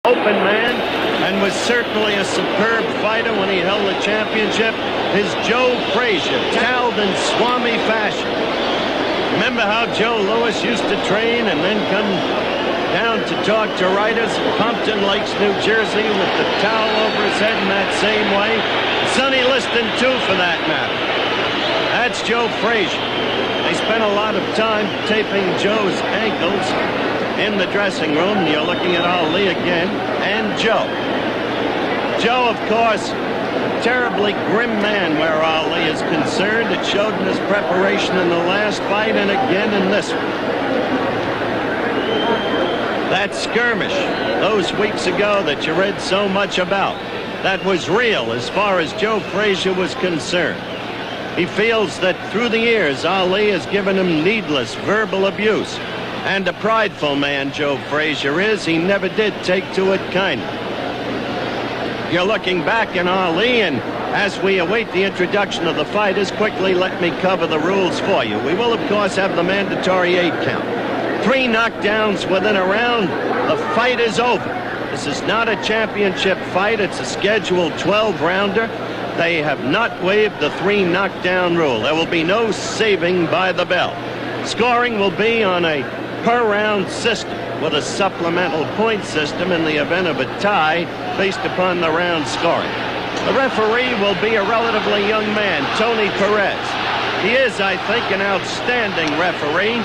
open man and was certainly a superb fighter when he held the championship is Joe Frazier, toweled in Swami fashion. Remember how Joe Louis used to train and then come down to talk to writers in Pompton Lakes, New Jersey, with the towel over his head in that same way? Sonny Liston, too, for that matter. That's Joe Frazier. They spent a lot of time taping Joe's ankles in the dressing room. You're looking at Ali again, and Joe. Joe, of course, a terribly grim man where Ali is concerned. It showed in his preparation in the last fight and again in this one. That skirmish those weeks ago that you read so much about, that was real as far as Joe Frazier was concerned. He feels that through the years, Ali has given him needless verbal abuse. And a prideful man Joe Frazier is, he never did take to it kindly. You're looking back in Ali, and as we await the introduction of the fighters, quickly let me cover the rules for you. We will, of course, have the mandatory 8 count. 3 knockdowns within a round, the fight is over. This is not a championship fight, it's a scheduled 12-rounder. They have not waived the 3 knockdown rule. There will be no saving by the bell. Scoring will be on a per-round system with a supplemental point system in the event of a tie based upon the round scoring. The referee will be a relatively young man, Tony Perez. He is, I think, an outstanding referee.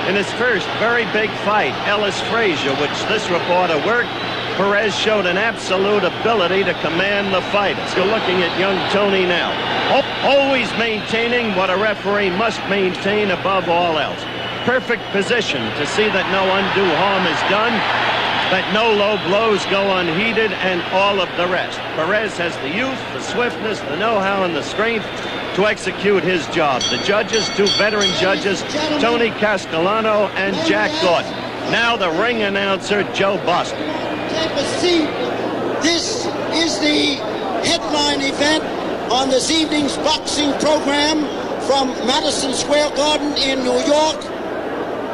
In his first very big fight, Ellis Frazier, which this reporter worked, Perez showed an absolute ability to command the fighters. You're looking at young Tony now, always maintaining what a referee must maintain above all else. Perfect position to see that no undue harm is done, that no low blows go unheeded, and all of the rest. Perez has the youth, the swiftness, the know-how, and the strength to execute his job. The judges, 2 veteran judges, Tony Castellano and Jack Gordon. Now the ring announcer, Joe Boston. Take a seat. This is the headline event on this evening's boxing program from Madison Square Garden in New York.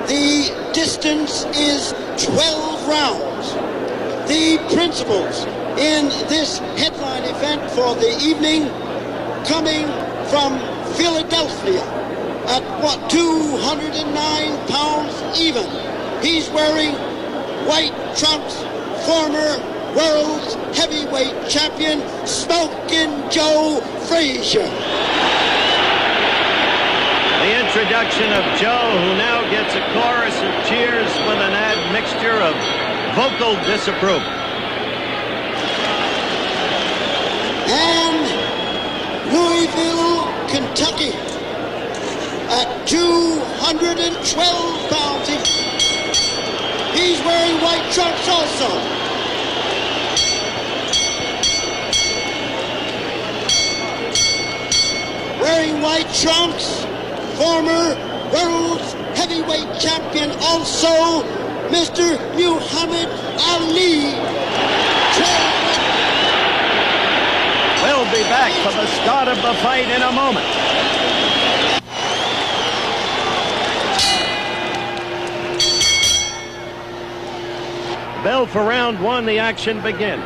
The distance is 12 rounds. The principals in this headline event for the evening, coming from Philadelphia at 209 pounds even. He's wearing white trunks, former world's heavyweight champion, Smokin' Joe Frazier. The introduction of Joe, who now gets a chorus of cheers with an admixture of vocal disapproval. And Louisville, Kentucky, at 212 pounds. He's wearing white trunks also. Wearing white trunks, former world's heavyweight champion also, Mr. Muhammad Ali. We'll be back for the start of the fight in a moment. Bell for round 1, the action begins.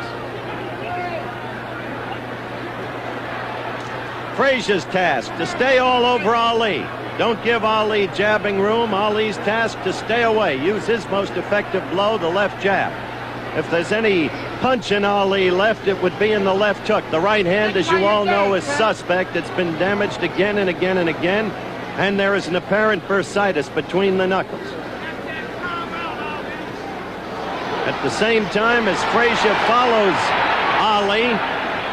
Frazier's task to stay all over Ali. Don't give Ali jabbing room. Ali's task to stay away. Use his most effective blow, the left jab. If there's any punch in Ali left, it would be in the left hook. The right hand, as you all know, is suspect. It's been damaged again and again and again, and there is an apparent bursitis between the knuckles. At the same time, as Frazier follows Ali,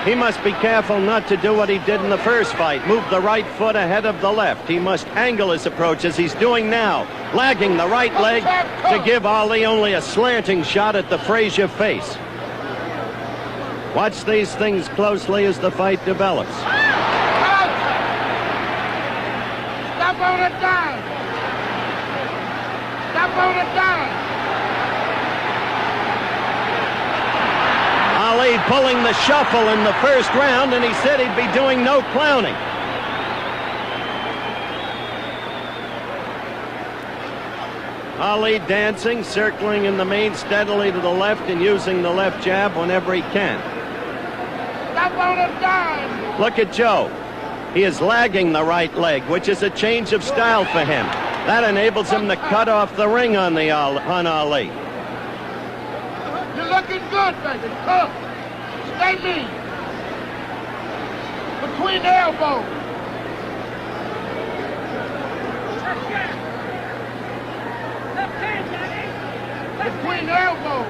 he must be careful not to do what he did in the first fight. Move the right foot ahead of the left. He must angle his approach as he's doing now, lagging the right leg to give Ali only a slanting shot at the Frazier face. Watch these things closely as the fight develops. Stop on the dime. Stop on the dime. Ali pulling the shuffle in the first round, and he said he'd be doing no clowning. Ali dancing, circling in the main steadily to the left and using the left jab whenever he can. Stop on a dime. Look at Joe. He is lagging the right leg, which is a change of style for him. That enables him to cut off the ring on Ali. You're looking good, baby. Cook. Stay mean. Between the elbows. Between the elbows.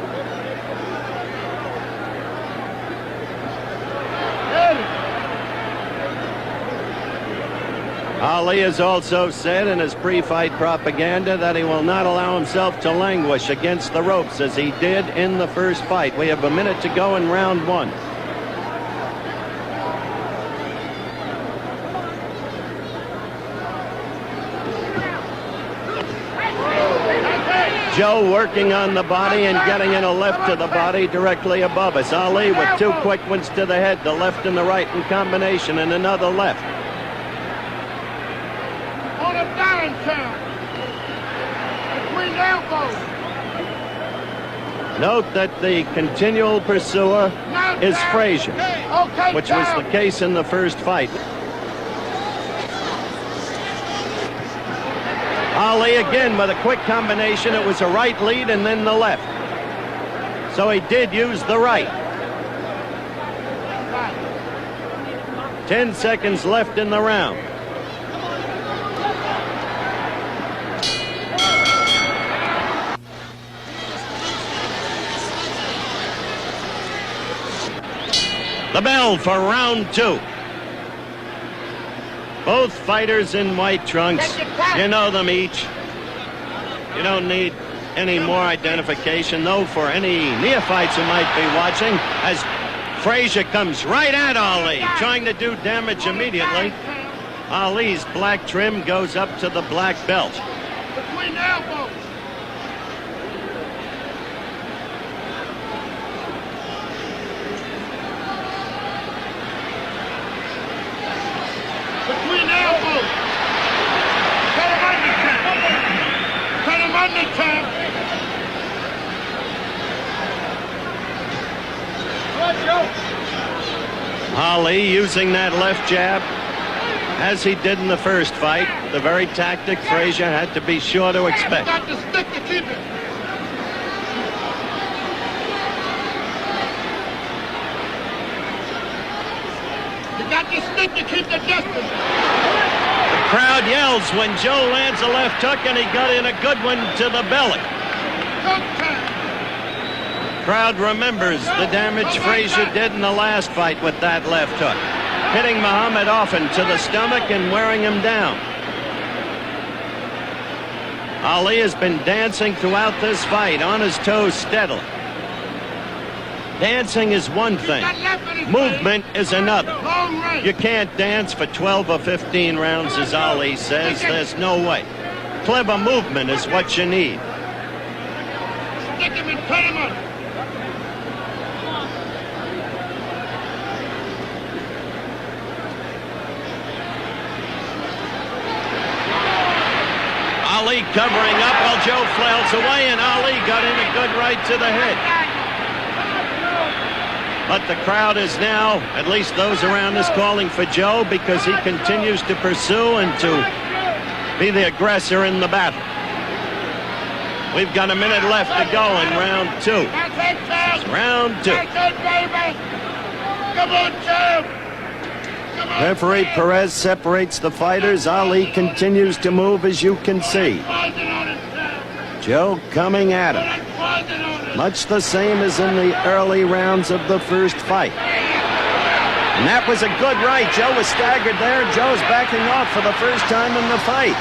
Ali has also said in his pre-fight propaganda that he will not allow himself to languish against the ropes as he did in the first fight. We have a minute to go in round one. Joe working on the body and getting in a left to the body directly above us. Ali with two quick ones to the head, the left and the right in combination, and another left. On a down count. Between the elbows. Note that the continual pursuer is Frazier, Okay, which was the case in the first fight. Ali again with a quick combination. It was a right lead and then the left. So he did use the right. 10 seconds left in the round. The bell for round two. Both fighters in white trunks. You know them each. You don't need any more identification, though, for any neophytes who might be watching, as Frazier comes right at Ali, trying to do damage immediately. Ali's black trim goes up to the black belt. Between the elbows. Between the elbows. Cut him under tap. Cut him under tap. Ali using that left jab, as he did in the first fight, the very tactic Frazier had to be sure to expect. Got the stick to keep it. You got the stick to keep the distance. The crowd yells when Joe lands a left hook, and he got in a good one to the belly. Cook time. Crowd remembers the damage Frazier did in the last fight with that left hook, hitting Muhammad often to the stomach and wearing him down. Ali has been dancing throughout this fight, on his toes steadily. Dancing is one thing. Movement is another. Long range. You can't dance for 12 or 15 rounds, as Ali says. There's no way. Clever movement is what you need. Stick him and cut him under. Ali covering up while Joe flails away, and Ali got in a good right to the head. But the crowd is now, at least those around us, calling for Joe because he continues to pursue and to be the aggressor in the battle. We've got a minute left to go in round two. That's it, Joe. It's round two. That's it, baby. Come on, Joe. Come on, Referee Joe. Perez separates the fighters. Ali continues to move, as you can see. Poison on it, Joe. Joe coming at Put him. that poison on it. Much the same as in the early rounds of the first fight. And that was a good right. Joe was staggered there. Joe's backing off for the first time in the fight.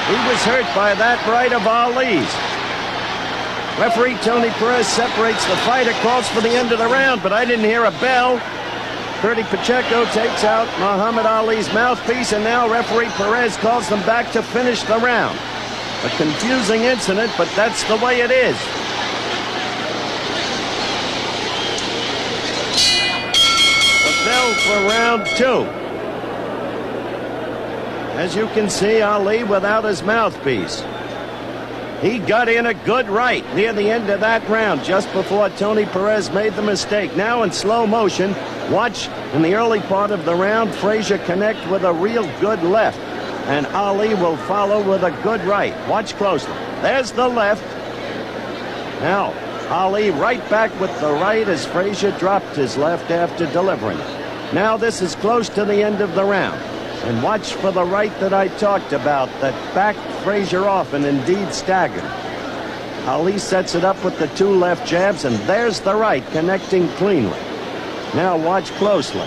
He was hurt by that right of Ali's. Referee Tony Perez separates the fighter, calls for the end of the round, but I didn't hear a bell. Curdy Pacheco takes out Muhammad Ali's mouthpiece, and now referee Perez calls them back to finish the round. A confusing incident, but that's the way it is. The bell for round two. As you can see, Ali without his mouthpiece. He got in a good right near the end of that round, just before Tony Perez made the mistake. Now in slow motion, watch in the early part of the round, Frazier connect with a real good left. And Ali will follow with a good right. Watch closely. There's the left. Now, Ali right back with the right as Frazier dropped his left after delivering it. Now this is close to the end of the round. And watch for the right that I talked about that backed Frazier off and indeed staggered. Ali sets it up with the two left jabs, and there's the right connecting cleanly. Now watch closely.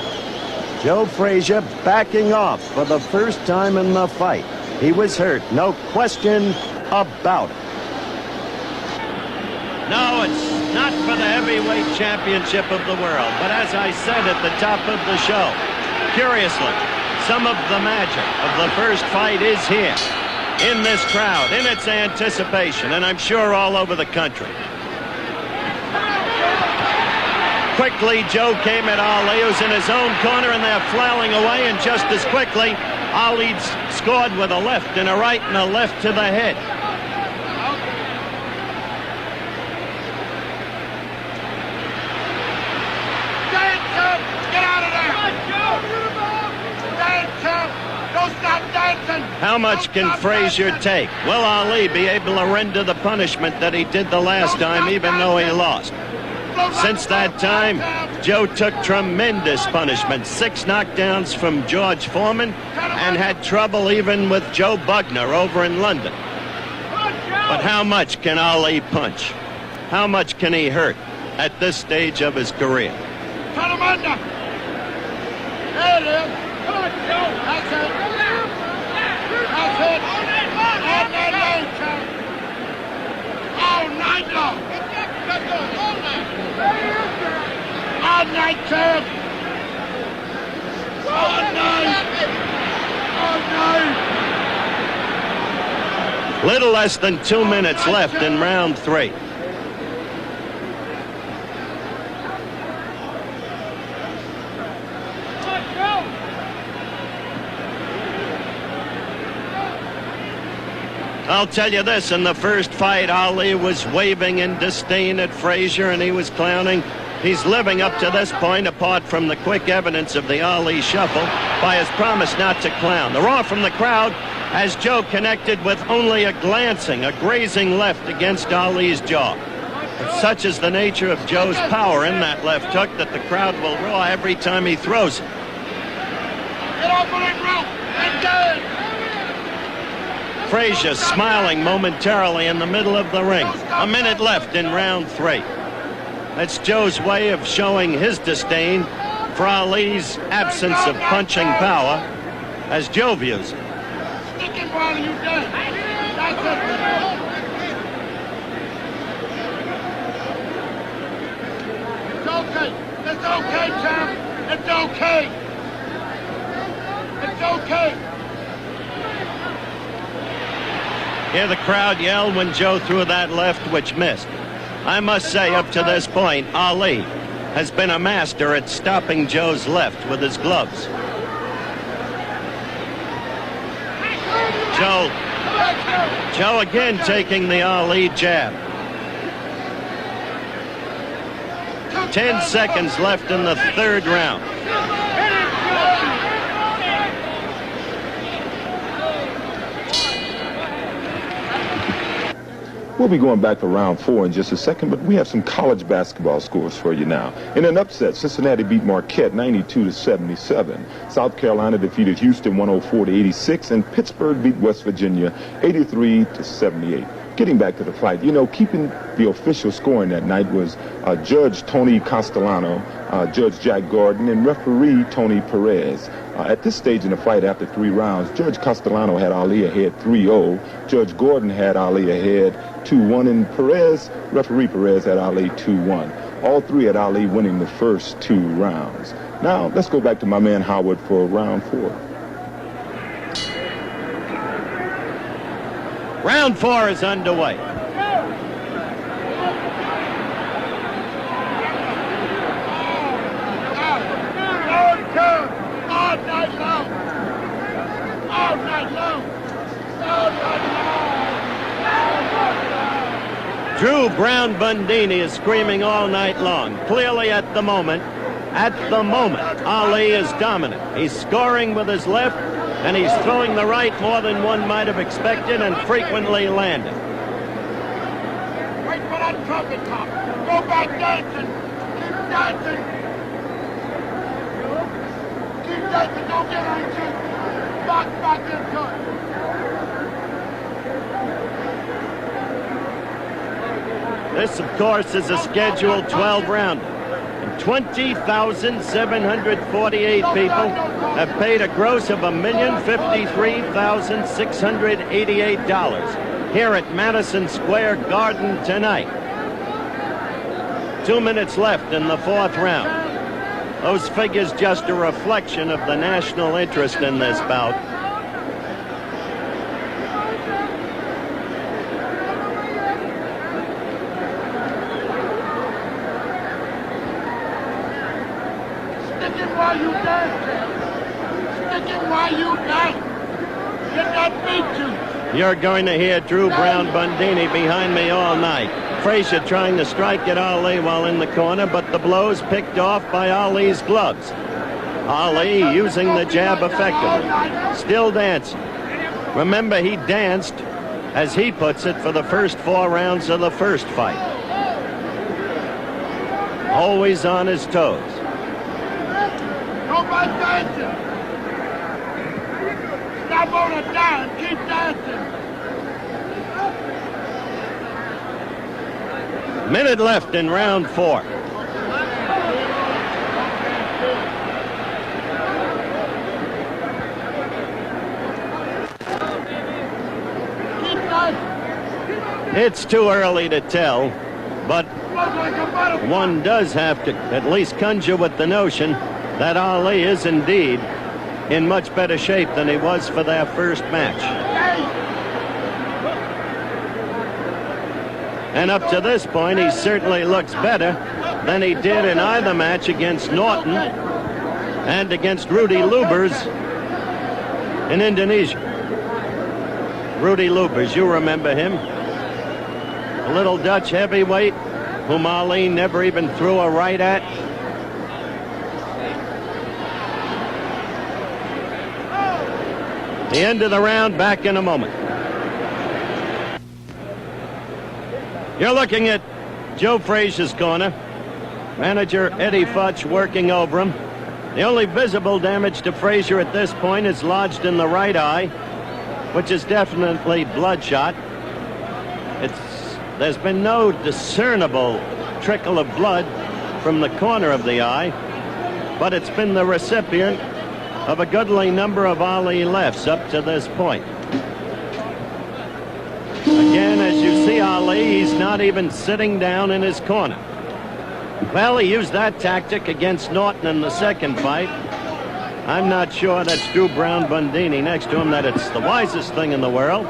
Joe Frazier backing off for the first time in the fight. He was hurt, no question about it. No, it's not for the heavyweight championship of the world. But as I said at the top of the show, curiously, some of the magic of the first fight is here, in this crowd, in its anticipation, and I'm sure all over the country. Quickly, Joe came at Ali, who's in his own corner, and they're flailing away, and just as quickly, Ali scored with a left and a right and a left to the head. Get out of there! Don't stop dancing! How much can Frazier take? Will Ali be able to render the punishment that he did the last time, even though he lost? Since that time, Joe took tremendous punishment. 6 knockdowns from George Foreman, and had trouble even with Joe Bugner over in London. But how much can Ali punch? How much can he hurt at this stage of his career? Put him under! There it is! Come on, Joe! That's it! That's it! All night long, Joe! All night long! All night, Joe! All night! All night! Little less than 2 minutes left in round 3. I'll tell you this, in the first fight, Ali was waving in disdain at Frazier, and he was clowning. He's living up to this point, apart from the quick evidence of the Ali shuffle, by his promise not to clown. The roar from the crowd as Joe connected with only a glancing, a grazing left against Ali's jaw. But such is the nature of Joe's power in that left hook that the crowd will roar every time he throws it. Get off of that rope and dance! Frazier smiling momentarily in the middle of the ring. A minute left in round 3. That's Joe's way of showing his disdain for Ali's absence of punching power, as Joe views it. Stick it while you dance. That's it. It's okay. It's okay, champ. It's okay. It's okay. Hear the crowd yell when Joe threw that left, which missed. I must say, up to this point, Ali has been a master at stopping Joe's left with his gloves. Joe again taking the Ali jab. 10 seconds left in the third round. We'll be going back for round 4 in just a second, but we have some college basketball scores for you now. In an upset, Cincinnati beat Marquette 92-77. South Carolina defeated Houston 104-86, and Pittsburgh beat West Virginia 83-78. Getting back to the fight, you know, keeping the official scoring that night was Judge Tony Castellano, Judge Jack Gordon, and referee Tony Perez. At this stage in the fight, after 3 rounds, Judge Castellano had Ali ahead 3-0. Judge Gordon had Ali ahead 2-1, and referee Perez had Ali 2-1. All 3 had Ali winning the first 2 rounds. Now, let's go back to my man Howard for round 4. Round 4 is underway. All night long. All night long. All night long. Brown Bundini is screaming all night long. Clearly at the moment, Ali is dominant. He's scoring with his left, and he's throwing the right more than one might have expected and frequently landing. Wait for that trumpet top. Go back dancing. Keep dancing. Keep dancing. Don't get anxious. Back into it. This, of course, is a scheduled 12-rounder. 20,748 people have paid a gross of $1,053,688 here at Madison Square Garden tonight. 2 minutes left in the fourth round. Those figures just a reflection of the national interest in this bout. While you dance, sticking while you dance. Get that beat you. You're going to hear Drew Brown Bundini behind me all night. Frazier trying to strike at Ali while in the corner, but the blows picked off by Ali's gloves. Ali using the jab effectively. Still dancing. Remember, he danced, as he puts it, for the first 4 rounds of the first fight. Always on his toes. Go back dancing. Stop on it down. Keep dancing. Minute left in round 4. Keep dancing. It's too early to tell, but one does have to at least conjure with the notion that Ali is indeed in much better shape than he was for their first match. And up to this point, he certainly looks better than he did in either match against Norton and against Rudy Lubers in Indonesia. Rudy Lubers, you remember him. A little Dutch heavyweight whom Ali never even threw a right at. The end of the round, back in a moment. You're looking at Joe Frazier's corner. Manager Eddie Futch working over him. The only visible damage to Frazier at this point is lodged in the right eye, which is definitely bloodshot. There's been no discernible trickle of blood from the corner of the eye, but it's been the recipient of a goodly number of Ali lefts up to this point. Again, as you see Ali, he's not even sitting down in his corner. Well, he used that tactic against Norton in the second fight. I'm not sure that's Drew Brown Bundini next to him that it's the wisest thing in the world,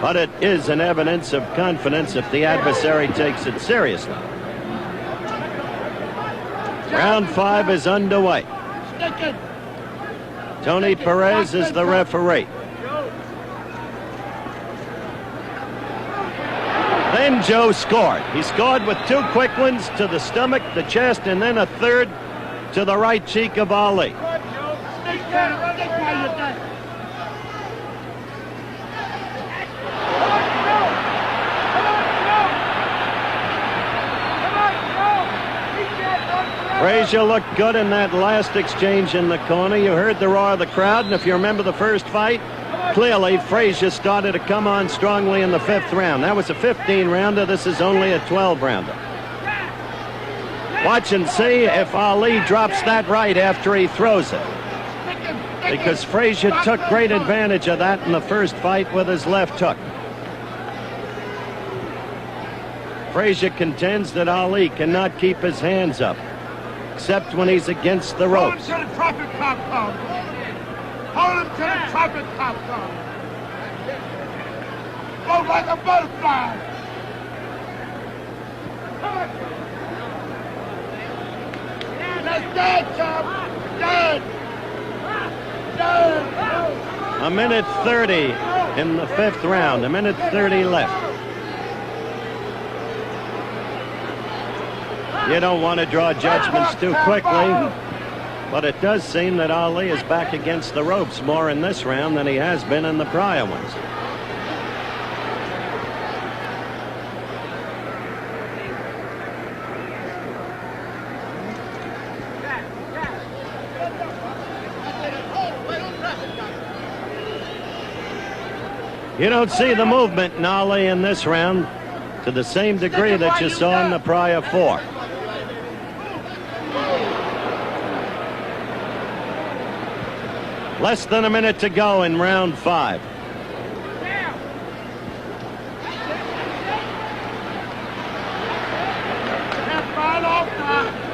but it is an evidence of confidence if the adversary takes it seriously. Round 5 is underway. Tony Perez is the referee. Then Joe scored. He scored with 2 quick ones to the stomach, the chest, and then a third to the right cheek of Ali. Frazier looked good in that last exchange in the corner. You heard the roar of the crowd, and if you remember the first fight, clearly Frazier started to come on strongly in the 5th round. That was a 15-rounder. This is only a 12-rounder. Watch and see if Ali drops that right after he throws it, because Frazier took great advantage of that in the first fight with his left hook. Frazier contends that Ali cannot keep his hands up, except when he's against the ropes. Hold him to the trumpet cop comes. Hold him to the trumpet cop comes. Go like a butterfly. Let's dance, Chop. Dance. Dance. A minute 30 in the 5th round. A minute 30 left. You don't want to draw judgments too quickly, but it does seem that Ali is back against the ropes more in this round than he has been in the prior ones. You don't see the movement in Ali in this round to the same degree that you saw in the prior four. Less than a minute to go in round 5.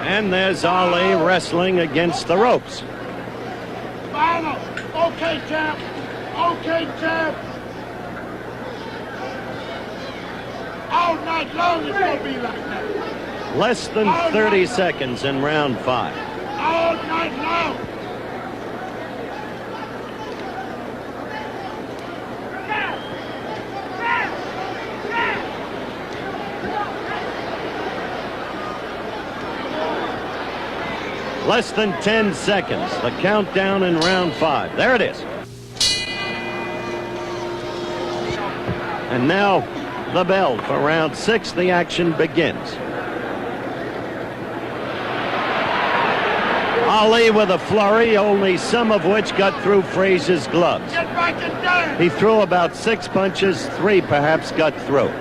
And there's Ali wrestling against the ropes. Final. Okay, champ. Okay, champ. All night long it's going to be like that. Less than 30 seconds in round 5. All night long. Less than 10 seconds. The countdown in round 5. There it is. And now the bell for round 6. The action begins. Ali with a flurry, only some of which got through Frazier's gloves. Get back and dance. He threw about 6 punches, 3 perhaps got through.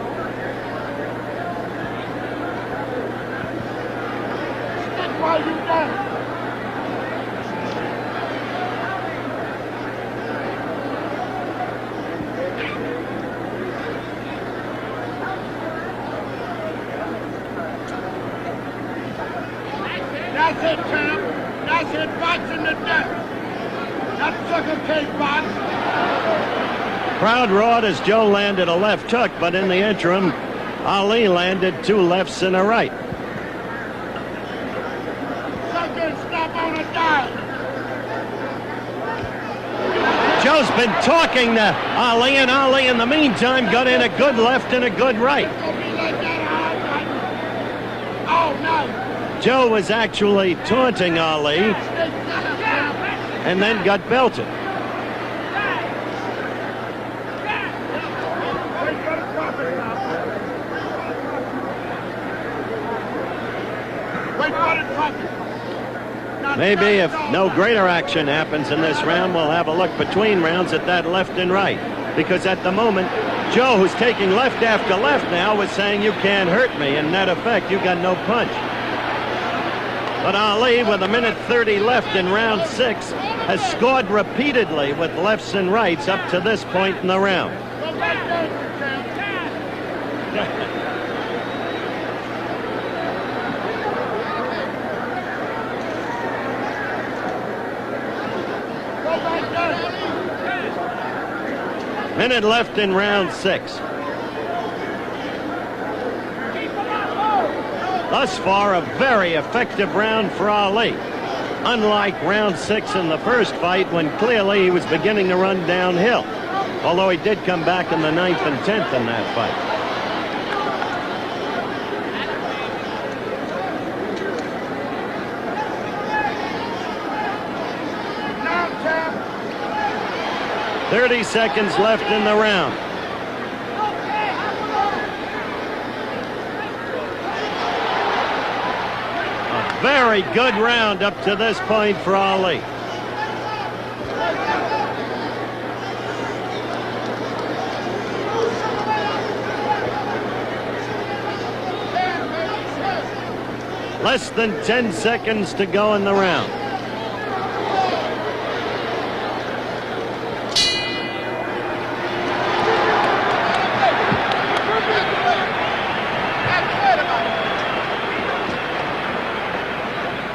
Stick while you dance. That's it, champ. That's it. Boxing to death. That sucker cave box. Crowd roared as Joe landed a left hook, but in the interim, Ali landed 2 lefts and a right. Sucker, stop on a dime. Joe's been talking to Ali, and Ali in the meantime got in a good left and a good right. It's gonna be like that all night. Joe was actually taunting Ali and then got belted. Wait for the profit now. Wait for the profit. Maybe if no greater action happens in this round, we'll have a look between rounds at that left and right. Because at the moment, Joe, who's taking left after left now, was saying, you can't hurt me. In net effect, you got no punch. But Ali, with a minute 30 left in round 6, has scored repeatedly with lefts and rights up to this point in the round. Go back there, champ. Go back there. Minute left in round 6. Thus far, a very effective round for Ali. Unlike round 6 in the first fight, when clearly he was beginning to run downhill. Although he did come back in the 9th and 10th in that fight. Now, champ. 30 seconds left in the round. Very good round up to this point for Ali. Less than 10 seconds to go in the round.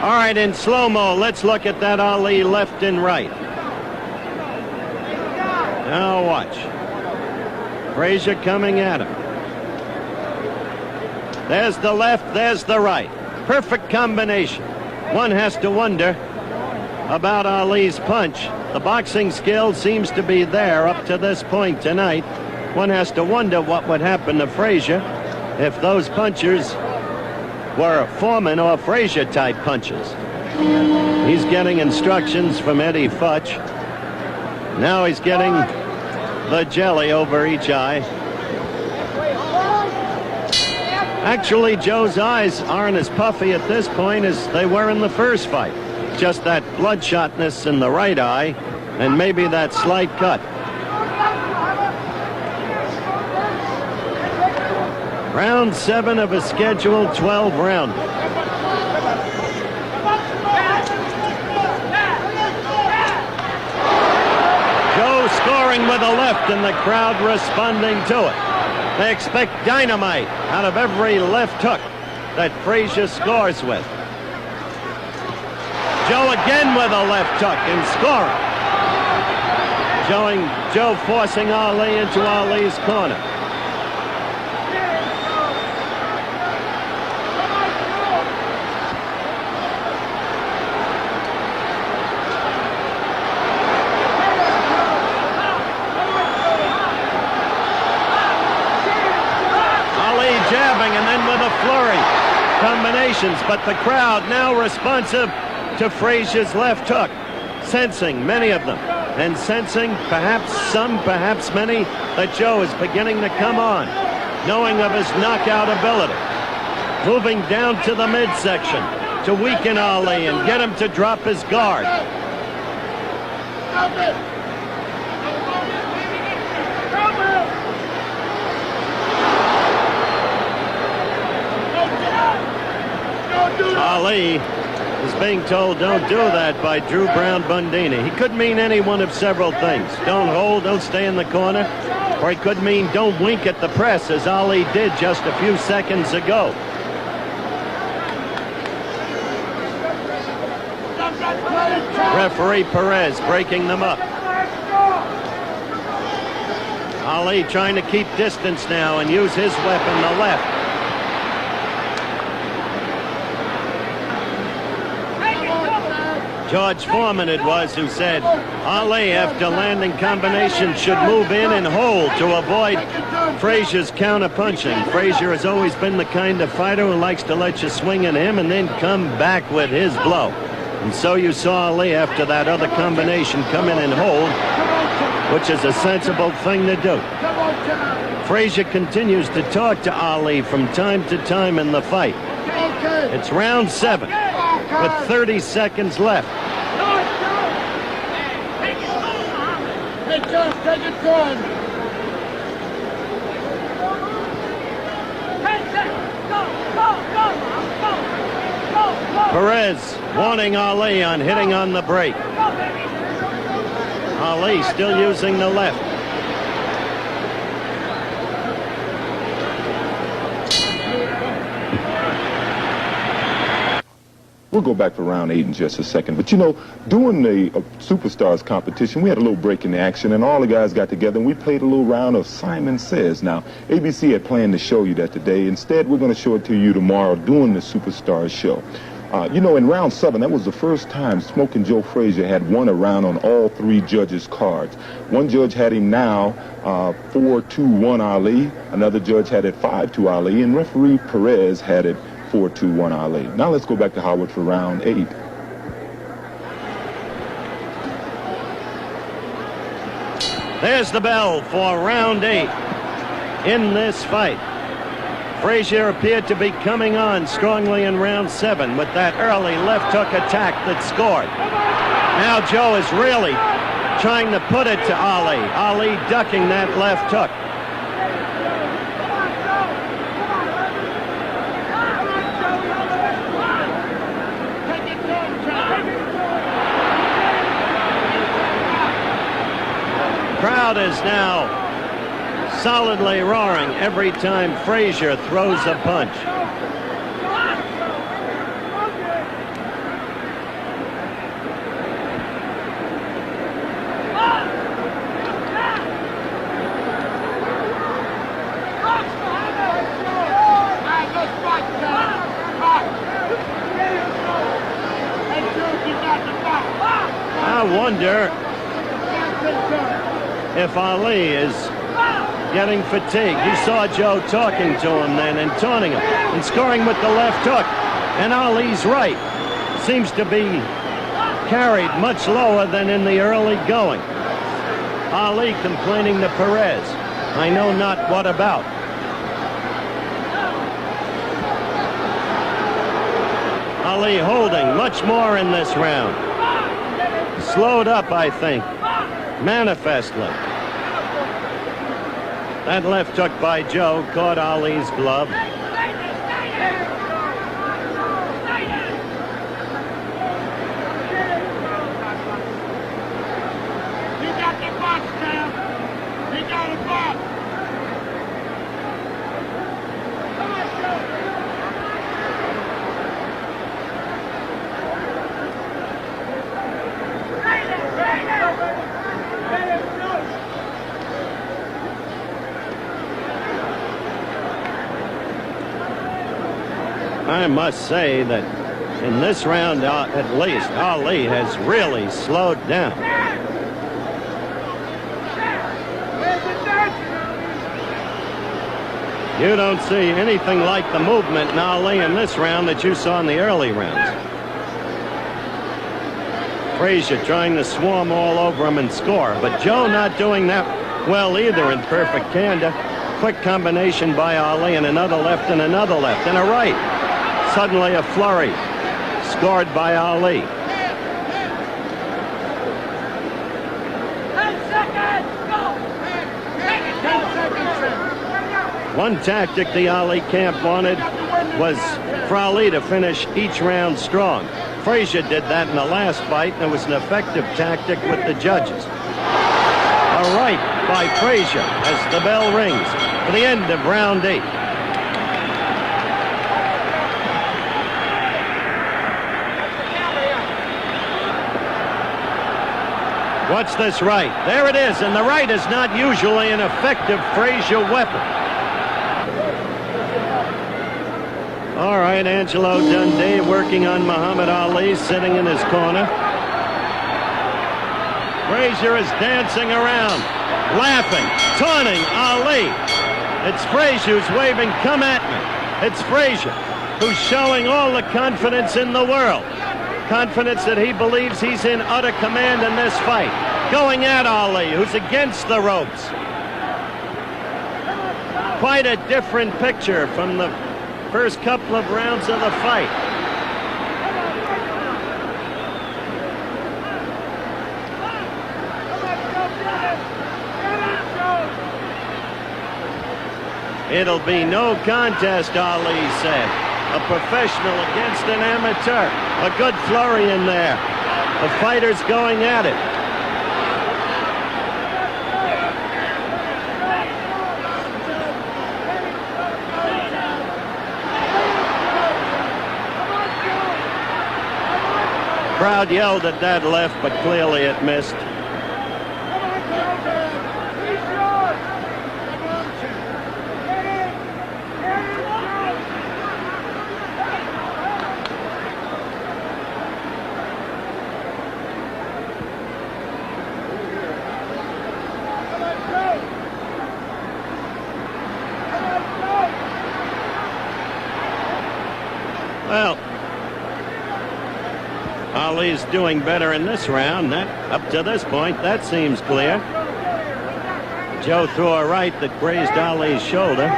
All right, in slow-mo, let's look at that Ali left and right. Now watch. Frazier coming at him. There's the left, there's the right. Perfect combination. One has to wonder about Ali's punch. The boxing skill seems to be there up to this point tonight. One has to wonder what would happen to Frazier if those punchers were Foreman or Frazier type punches. He's getting instructions from Eddie Futch. Now he's getting the jelly over each eye. Actually, Joe's eyes aren't as puffy at this point as they were in the first fight. Just that bloodshotness in the right eye and maybe that slight cut. Round 7 of a scheduled 12 round. Joe scoring with a left and the crowd responding to it. They expect dynamite out of every left hook that Frazier scores with. Joe again with a left hook and scoring. Showing Joe forcing Ali into Ali's corner. Jabbing and then with a flurry combinations, but the crowd now responsive to Frazier's left hook, sensing many of them, and sensing perhaps some, perhaps many, that Joe is beginning to come on, knowing of his knockout ability, moving down to the midsection to weaken Ali and get him to drop his guard. Ali is being told don't do that by Drew Brown Bundini. He could mean any one of several things. Don't hold, don't stay in the corner. Or he could mean don't wink at the press, as Ali did just a few seconds ago. Referee Perez breaking them up. Ali trying to keep distance now and use his weapon, the left. George Foreman it was who said Ali, after landing combinations, should move in and hold to avoid Frazier's counter-punching. Frazier has always been the kind of fighter who likes to let you swing at him and then come back with his blow. And so you saw Ali, after that other combination, come in and hold, which is a sensible thing to do. Frazier continues to talk to Ali from time to time in the fight. It's round 7 with 30 seconds left. Perez warning Ali on hitting on the break. Ali still using the left. We'll go back to round 8 in just a second. But, you know, during the Superstars competition, we had a little break in the action, and all the guys got together, and we played a little round of Simon Says. Now, ABC had planned to show you that today. Instead, we're going to show it to you tomorrow during the Superstars show. You know, in round 7, that was the first time Smoking Joe Frazier had won a round on all 3 judges' cards. One judge had him now 4-2-1 Ali. Another judge had it 5-2 Ali, and referee Perez had it 4-2-1 Ali. Now let's go back to Howard for round 8. There's the bell for round 8 in this fight. Frazier appeared to be coming on strongly in round 7 with that early left hook attack that scored. Now Joe is really trying to put it to Ali. Ali ducking that left hook. Crowd is now solidly roaring every time Frazier throws a punch. I wonder if Ali is getting fatigued. You saw Joe talking to him then and taunting him and scoring with the left hook. And Ali's right. Seems to be carried much lower than in the early going. Ali complaining to Perez. I know not what about. Ali holding much more in this round. Slowed up, I think, manifestly. That left hook by Joe caught Ali's glove. I must say that in this round, at least, Ali has really slowed down. You don't see anything like the movement in Ali in this round that you saw in the early rounds. Frazier trying to swarm all over him and score, but Joe not doing that well either in perfect candor. Quick combination by Ali and another left and another left and a right. Suddenly a flurry scored by Ali. 10 seconds, go! 10 seconds. One tactic the Ali camp wanted was for Ali to finish each round strong. Frazier did that in the last fight, and it was an effective tactic with the judges. A right by Frazier as the bell rings for the end of round 8. Watch this right. There it is, and the right is not usually an effective Frazier weapon. All right, Angelo Dundee working on Muhammad Ali, sitting in his corner. Frazier is dancing around, laughing, taunting Ali. It's Frazier who's waving, "Come at me." It's Frazier who's showing all the confidence in the world. Confidence that he believes he's in utter command in this fight. Going at Ali, who's against the ropes. Quite a different picture from the first couple of rounds of the fight. It'll be no contest, Ali said. A professional against an amateur. A good flurry in there. The fighters going at it. Crowd yelled at that left, but clearly it missed. Well, Ali's doing better in this round. That, up to this point, that seems clear. Joe threw a right that grazed Ali's shoulder.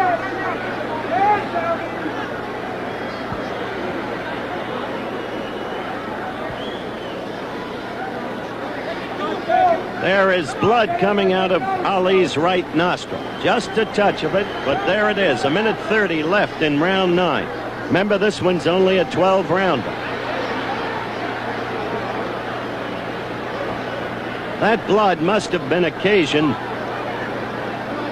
There is blood coming out of Ali's right nostril. Just a touch of it, but there it is. 1:30 left in round 9. Remember, this one's only a 12-rounder. That blood must have been occasioned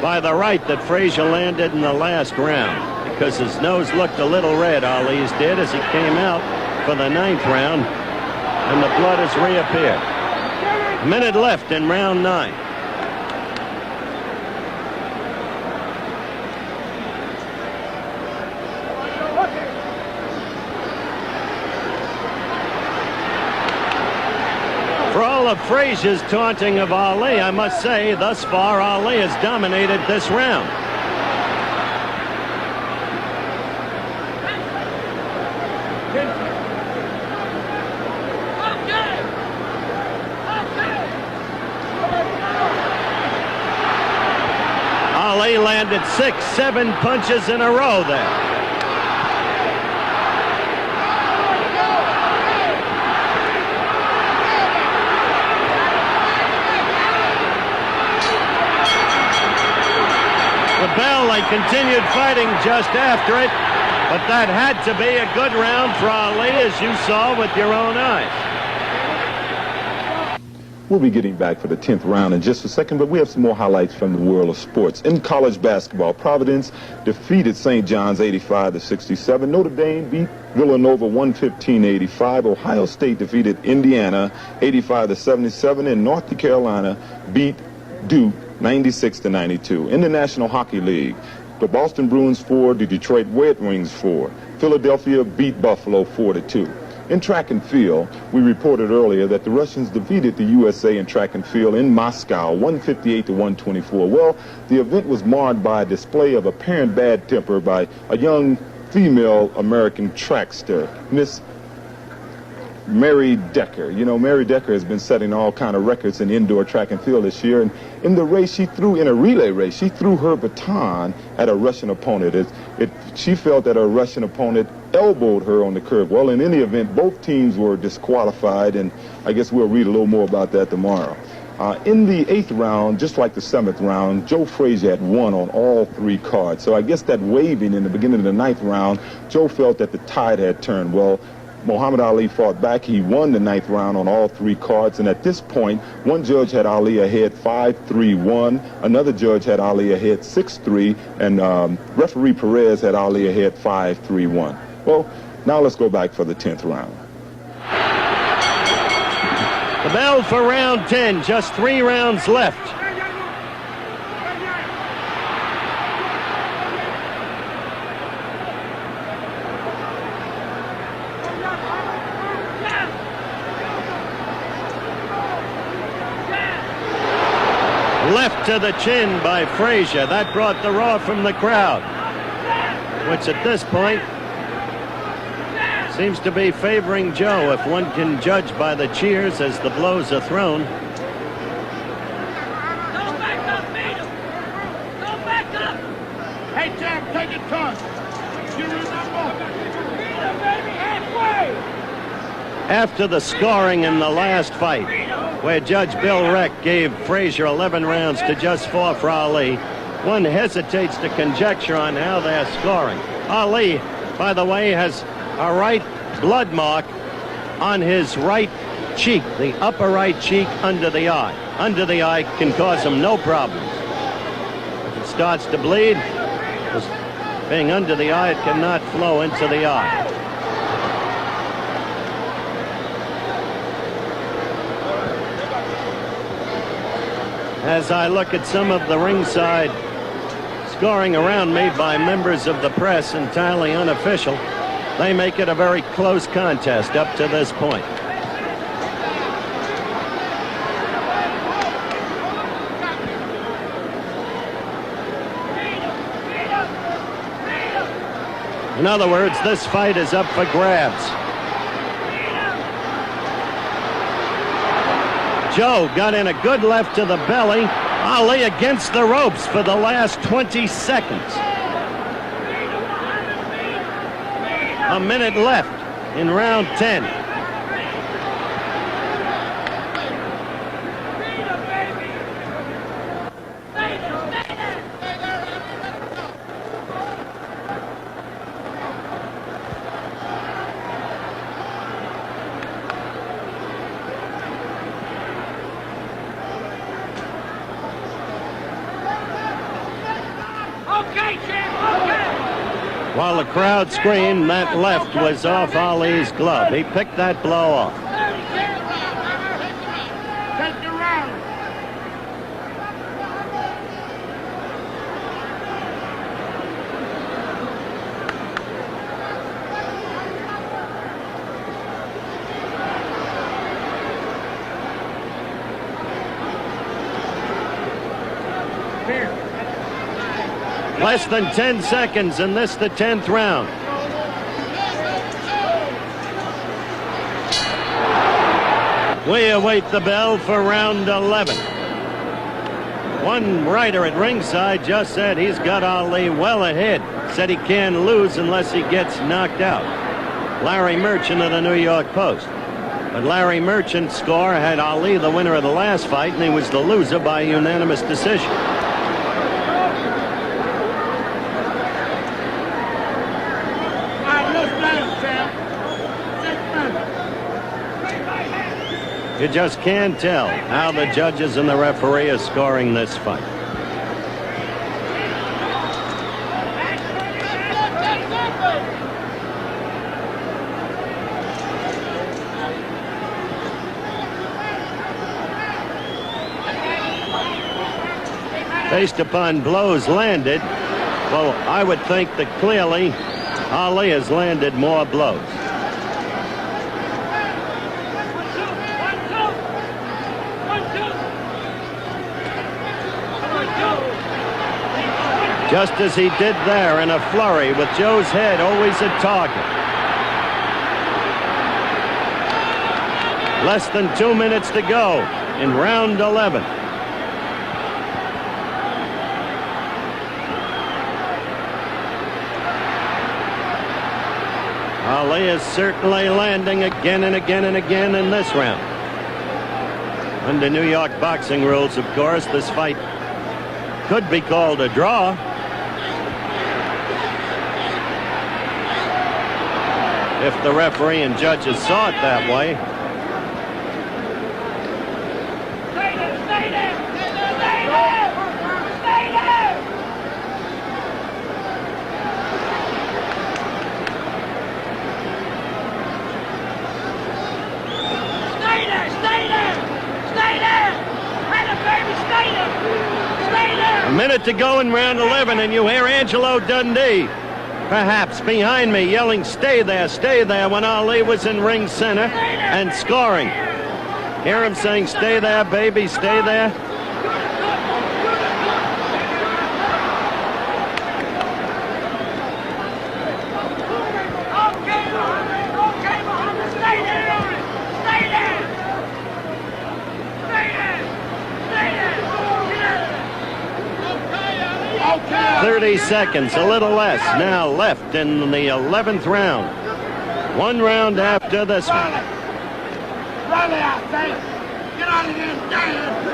by the right that Frazier landed in the last round, because his nose looked a little red, Ali's did, as he came out for the 9th round, and the blood has reappeared. A minute left in round 9. For all of Frazier's taunting of Ali, I must say, thus far, Ali has dominated this round. Ali landed 6, 7 punches in a row there. The bell, they continued fighting just after it, but that had to be a good round for Ali, as you saw with your own eyes. We'll be getting back for the 10th round in just a second, but we have some more highlights from the world of sports. In college basketball, Providence defeated St. John's 85-67. Notre Dame beat Villanova 115-85. Ohio State defeated Indiana 85-77, and North Carolina beat Duke 96-92. In the National Hockey League, the Boston Bruins 4, the Detroit Red Wings 4. Philadelphia beat Buffalo 4-2. In track and field, we reported earlier that the Russians defeated the USA in track and field in Moscow 158-124. Well, the event was marred by a display of apparent bad temper by a young female American trackster, Miss Mary Decker. You know, Mary Decker has been setting all kind of records in indoor track and field this year, and in the race in a relay race, she threw her baton at a Russian opponent. She felt that her Russian opponent elbowed her on the curb. Well, in any event, both teams were disqualified, and I guess we'll read a little more about that tomorrow. In the 8th round, just like the 7th round, Joe Frazier had won on all 3 cards. So I guess that waving in the beginning of the 9th round, Joe felt that the tide had turned. Well, Muhammad Ali fought back. He won the 9th round on all 3 cards, and at this point, one judge had Ali ahead 5-3-1, another judge had Ali ahead 6-3, and referee Perez had Ali ahead 5-3-1. Well, now let's go back for the 10th round. The bell for round 10, just 3 rounds left. Left to the chin by Frazier. That brought the roar from the crowd, which at this point seems to be favoring Joe, if one can judge by the cheers as the blows are thrown. Don't back up, Maynard. Don't back up. Hey, Jack, take it turn. You remember? Baby, halfway. After the scoring in the last fight, where Judge Bill Reck gave Frazier 11 rounds to just 4 for Ali, one hesitates to conjecture on how they're scoring. Ali, by the way, has a right blood mark on his right cheek, the upper right cheek under the eye. Under the eye can cause him no problems. If it starts to bleed, being under the eye, it cannot flow into the eye. As I look at some of the ringside scoring around me by members of the press, entirely unofficial, they make it a very close contest up to this point. In other words, this fight is up for grabs. Joe got in a good left to the belly. Ali against the ropes for the last 20 seconds. A minute left in round 10. While the crowd screamed, that left was off Ali's glove. He picked that blow off. Take the round. Less than 10 seconds, and this the 10th round. We await the bell for round 11. One writer at ringside just said he's got Ali well ahead. Said he can't lose unless he gets knocked out. Larry Merchant of the New York Post. But Larry Merchant's score had Ali the winner of the last fight, and he was the loser by unanimous decision. You just can't tell how the judges and the referee are scoring this fight. Based upon blows landed, well, I would think that clearly Ali has landed more blows. Just as he did there in a flurry, with Joe's head always a target. Less than 2 minutes to go in round 11. Ali is certainly landing again and again and again in this round. Under New York boxing rules, of course, this fight could be called a draw. If the referee and judges saw it that way. Stay there! Stay there! Stay there! Stay there! 1 minute to go in round 11, and you hear Angelo Dundee, perhaps behind me, yelling, stay there, when Ali was in ring center and scoring. Hear him saying, stay there, baby, stay there. Okay, stay there! Stay there! Stay there! Stay there! Okay. 30 seconds, a little less, now left in the 11th round. 1 round after this one. Rally out, Dave. Get out of here, damn.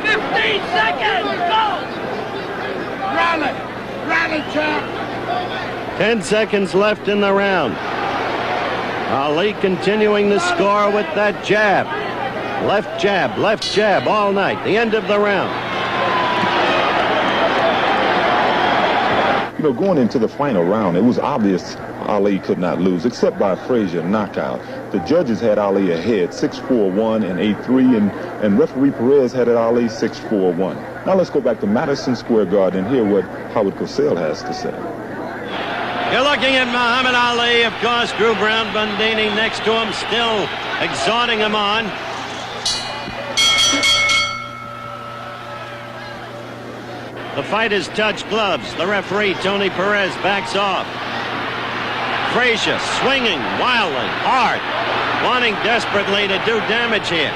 15 seconds, go! Rally, champ. 10 seconds left in the round. Ali continuing the score with that jab. Left jab all night. The end of the round. You know, going into the final round, it was obvious Ali could not lose, except by a Frazier knockout. The judges had Ali ahead, 6-4-1 and 8-3, and referee Perez had it Ali 6-4-1. Now let's go back to Madison Square Garden and hear what Howard Cosell has to say. You're looking at Muhammad Ali, of course, Drew Brown Bundini next to him, still exhorting him on. The fighters touch gloves. The referee, Tony Perez, backs off. Frazier swinging wildly, hard, wanting desperately to do damage here.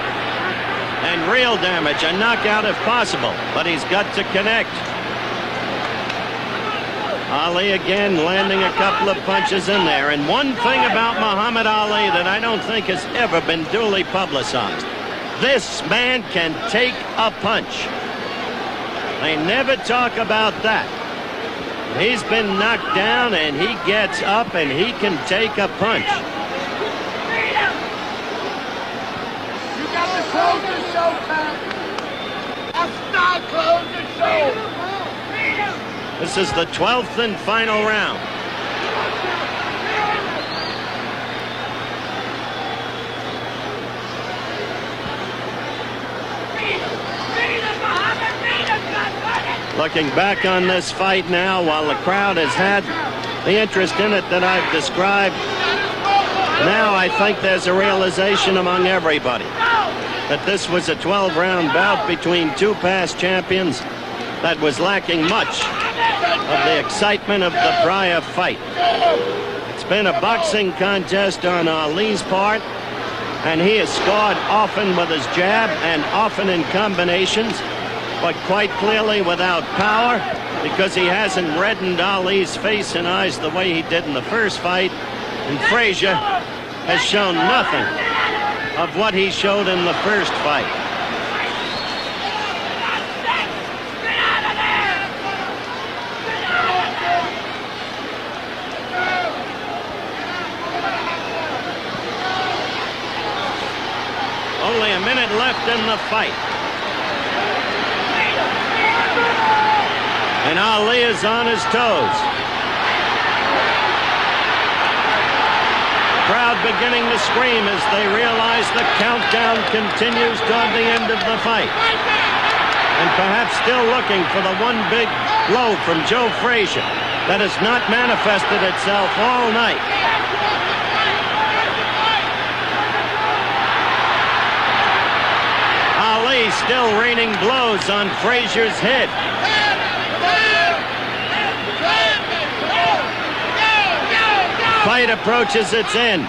And real damage, a knockout if possible, but he's got to connect. Ali again landing a couple of punches in there. And one thing about Muhammad Ali that I don't think has ever been duly publicized. This man can take a punch. They never talk about that. He's been knocked down and he gets up and he can take a punch. You got to close the show, Pat. That's not close the show. This is the 12th and final round. Looking back on this fight now, while the crowd has had the interest in it that I've described, now I think there's a realization among everybody that this was a 12-round bout between two past champions that was lacking much of the excitement of the prior fight. It's been a boxing contest on Ali's part, and he has scored often with his jab and often in combinations, but quite clearly without power, because he hasn't reddened Ali's face and eyes the way he did in the first fight. And Frazier has shown nothing of what he showed in the first fight. Only a minute left in the fight. And Ali is on his toes. Crowd beginning to scream as they realize the countdown continues toward the end of the fight. And perhaps still looking for the one big blow from Joe Frazier that has not manifested itself all night. Ali still raining blows on Frazier's head. Fight approaches its end.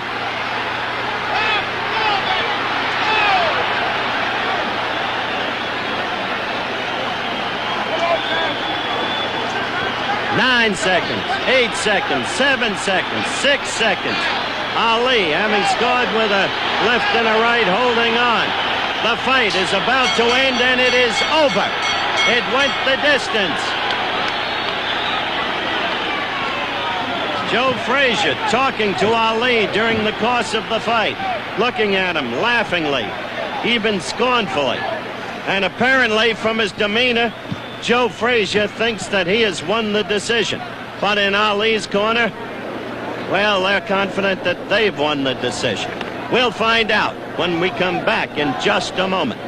Nine seconds, 8 seconds, 7 seconds, 6 seconds. Ali, having scored with a left and a right, holding on. The fight is about to end, and it is over. It went the distance. Joe Frazier talking to Ali during the course of the fight, looking at him laughingly, even scornfully. And apparently from his demeanor, Joe Frazier thinks that he has won the decision. But in Ali's corner, well, they're confident that they've won the decision. We'll find out when we come back in just a moment.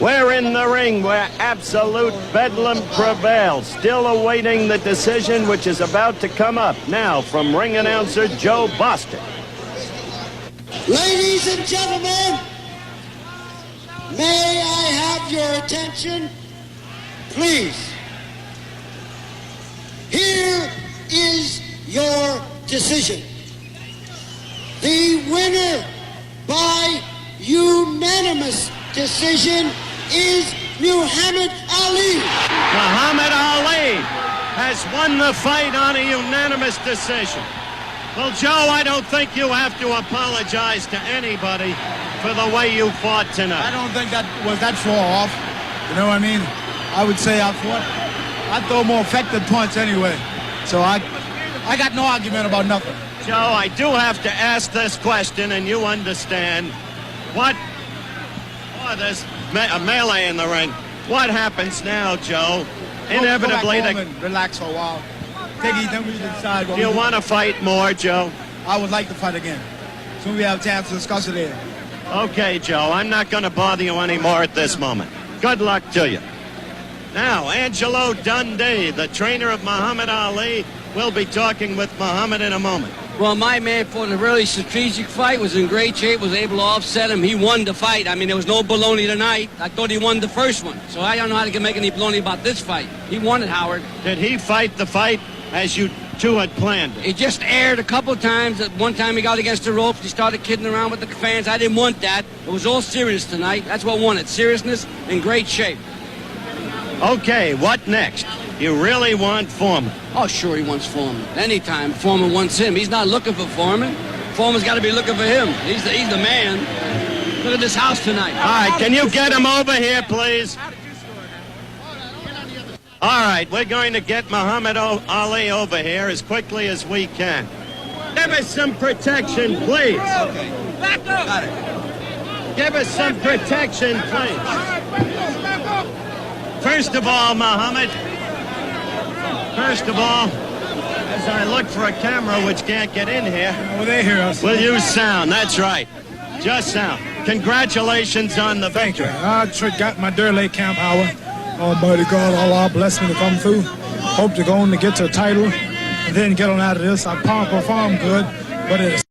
We're in the ring where absolute bedlam prevails, still awaiting the decision which is about to come up now from ring announcer Joe Boston. Ladies and gentlemen, may I have your attention, please? Here is your decision. The winner by unanimous decision is Muhammad Ali. Muhammad Ali has won the fight on a unanimous decision. Well, Joe, I don't think you have to apologize to anybody for the way you fought tonight. I don't think that was that far off. You know what I mean? I would say I throw more effective punch anyway. So I got no argument about nothing. Joe, I do have to ask this question, and you understand. There's a melee in the ring. What happens now, Joe? Inevitably, go back home and relax for a while. Take it, then we decide. Do you want to fight more, Joe? I would like to fight again. Soon we have a chance to discuss it here. Okay, Joe. I'm not going to bother you anymore at this moment. Good luck to you. Now, Angelo Dundee, the trainer of Muhammad Ali, will be talking with Muhammad in a moment. Well, my man fought a really strategic fight, was in great shape, was able to offset him. He won the fight. I mean, there was no baloney tonight. I thought he won the first one. So I don't know how to make any baloney about this fight. He won it, Howard. Did he fight the fight as you two had planned it? He just aired a couple of times. One time he got against the ropes. He started kidding around with the fans. I didn't want that. It was all serious tonight. That's what won it. Seriousness and great shape. Okay, what next? You really want Foreman? Oh, sure, he wants Foreman. Anytime Foreman wants him. He's not looking for Foreman. Foreman's got to be looking for him. He's the man. Look at this house tonight. All right, can you get him over here, please? All right, we're going to get Muhammad Ali over here as quickly as we can. Give us some protection, please. Okay. Back up. Got it. Give us some protection, please. First of all, Muhammad, as I look for a camera which can't get in here, Well, they hear us. we'll use sound. That's right. Just sound. Congratulations on the Thank you. victory. I got my dear late camp hour. Almighty God, Allah bless me to come through. Hope to go on to get to a title and then get on out of this. I perform good, but it's